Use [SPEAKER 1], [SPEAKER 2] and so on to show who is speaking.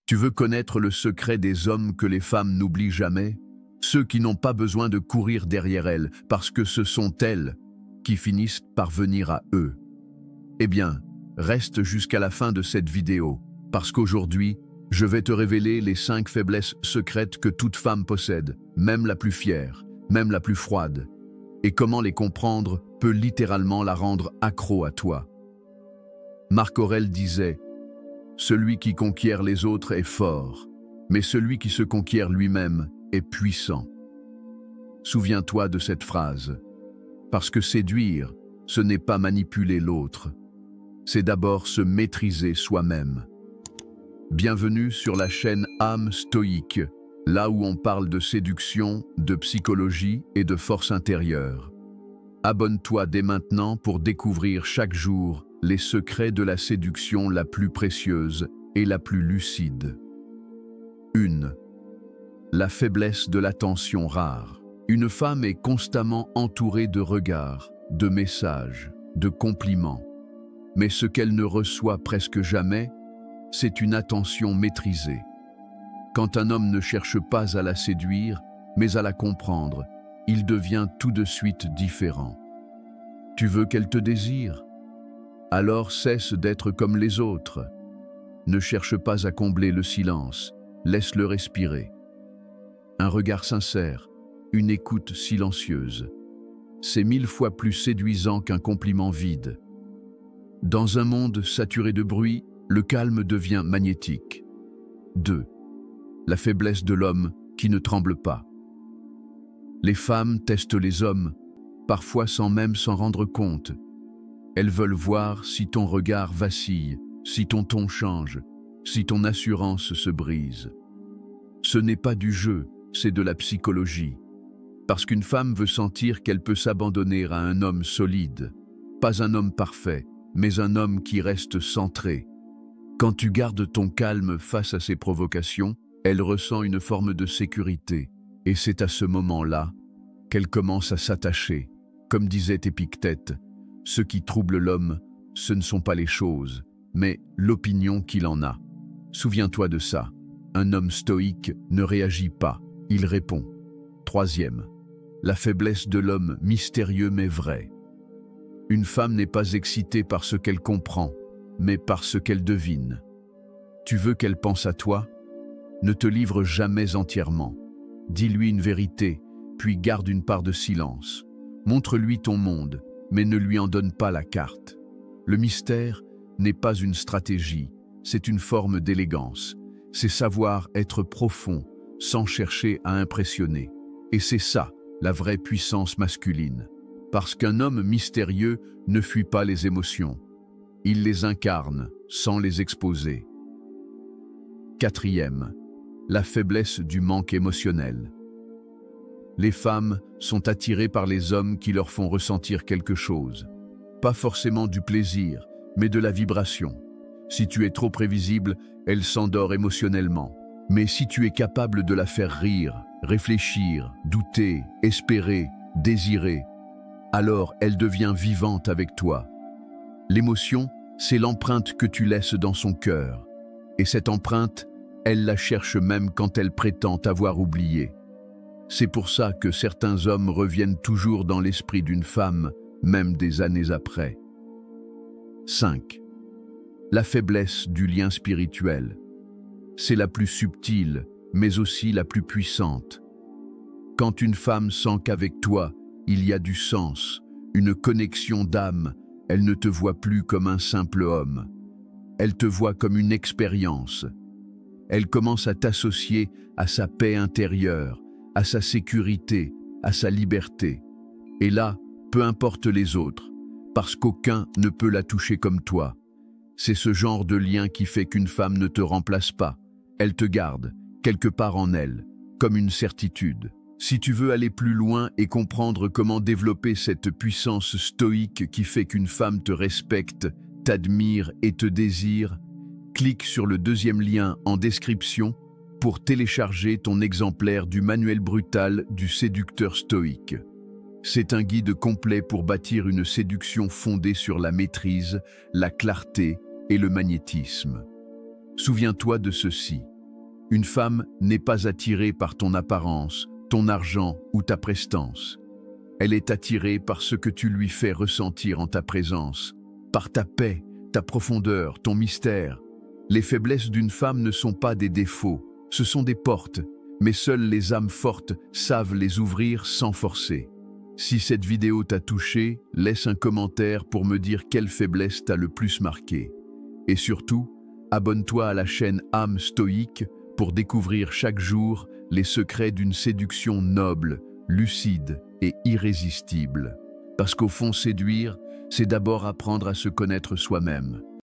[SPEAKER 1] Tu veux connaître le secret des hommes que les femmes n'oublient jamais? Ceux qui n'ont pas besoin de courir derrière elles, parce que ce sont elles qui finissent par venir à eux. Eh bien, reste jusqu'à la fin de cette vidéo, parce qu'aujourd'hui, je vais te révéler les 5 faiblesses secrètes que toute femme possède, même la plus fière, même la plus froide. Et comment les comprendre peut littéralement la rendre accro à toi. Marc Aurèle disait « Celui qui conquiert les autres est fort, mais celui qui se conquiert lui-même est puissant. » Souviens-toi de cette phrase, parce que séduire, ce n'est pas manipuler l'autre, c'est d'abord se maîtriser soi-même. Bienvenue sur la chaîne Âme Stoïque, là où on parle de séduction, de psychologie et de force intérieure. Abonne-toi dès maintenant pour découvrir chaque jour les secrets de la séduction la plus précieuse et la plus lucide. 1. La faiblesse de l'attention rare. Une femme est constamment entourée de regards, de messages, de compliments. Mais ce qu'elle ne reçoit presque jamais, c'est une attention maîtrisée. Quand un homme ne cherche pas à la séduire, mais à la comprendre, il devient tout de suite différent. Tu veux qu'elle te désire? Alors cesse d'être comme les autres. Ne cherche pas à combler le silence, laisse-le respirer. Un regard sincère, une écoute silencieuse. C'est 1000 fois plus séduisant qu'un compliment vide. Dans un monde saturé de bruit, le calme devient magnétique. 2. La faiblesse de l'homme qui ne tremble pas. Les femmes testent les hommes, parfois sans même s'en rendre compte. Elles veulent voir si ton regard vacille, si ton ton change, si ton assurance se brise. Ce n'est pas du jeu, c'est de la psychologie. Parce qu'une femme veut sentir qu'elle peut s'abandonner à un homme solide, pas un homme parfait, mais un homme qui reste centré. Quand tu gardes ton calme face à ses provocations, elle ressent une forme de sécurité, et c'est à ce moment-là qu'elle commence à s'attacher. Comme disait Épictète, ce qui trouble l'homme, ce ne sont pas les choses, mais l'opinion qu'il en a. Souviens-toi de ça. Un homme stoïque ne réagit pas, il répond. 3. La faiblesse de l'homme mystérieux mais vrai. Une femme n'est pas excitée par ce qu'elle comprend, mais par ce qu'elle devine. Tu veux qu'elle pense à toi? Ne te livre jamais entièrement. Dis-lui une vérité, puis garde une part de silence. Montre-lui ton monde, mais ne lui en donne pas la carte. Le mystère n'est pas une stratégie, c'est une forme d'élégance. C'est savoir être profond, sans chercher à impressionner. Et c'est ça, la vraie puissance masculine. Parce qu'un homme mystérieux ne fuit pas les émotions. Il les incarne, sans les exposer. 4. La faiblesse du manque émotionnel. Les femmes sont attirées par les hommes qui leur font ressentir quelque chose. Pas forcément du plaisir, mais de la vibration. Si tu es trop prévisible, elle s'endort émotionnellement. Mais si tu es capable de la faire rire, réfléchir, douter, espérer, désirer, alors elle devient vivante avec toi. L'émotion, c'est l'empreinte que tu laisses dans son cœur. Et cette empreinte, elle la cherche même quand elle prétend t'avoir oublié. C'est pour ça que certains hommes reviennent toujours dans l'esprit d'une femme, même des années après. 5. La faiblesse du lien spirituel. C'est la plus subtile, mais aussi la plus puissante. Quand une femme sent qu'avec toi, il y a du sens, une connexion d'âme, elle ne te voit plus comme un simple homme. Elle te voit comme une expérience. Elle commence à t'associer à sa paix intérieure, à sa sécurité, à sa liberté. Et là, peu importe les autres, parce qu'aucun ne peut la toucher comme toi. C'est ce genre de lien qui fait qu'une femme ne te remplace pas. Elle te garde, quelque part en elle, comme une certitude. Si tu veux aller plus loin et comprendre comment développer cette puissance stoïque qui fait qu'une femme te respecte, t'admire et te désire, clique sur le 2e lien en description pour télécharger ton exemplaire du manuel brutal du séducteur stoïque. C'est un guide complet pour bâtir une séduction fondée sur la maîtrise, la clarté et le magnétisme. Souviens-toi de ceci. Une femme n'est pas attirée par ton apparence, ton argent ou ta prestance. Elle est attirée par ce que tu lui fais ressentir en ta présence, par ta paix, ta profondeur, ton mystère. Les faiblesses d'une femme ne sont pas des défauts, ce sont des portes, mais seules les âmes fortes savent les ouvrir sans forcer. Si cette vidéo t'a touché, laisse un commentaire pour me dire quelle faiblesse t'a le plus marqué. Et surtout, abonne-toi à la chaîne Âme Stoïque pour découvrir chaque jour les secrets d'une séduction noble, lucide et irrésistible. Parce qu'au fond, séduire, c'est d'abord apprendre à se connaître soi-même.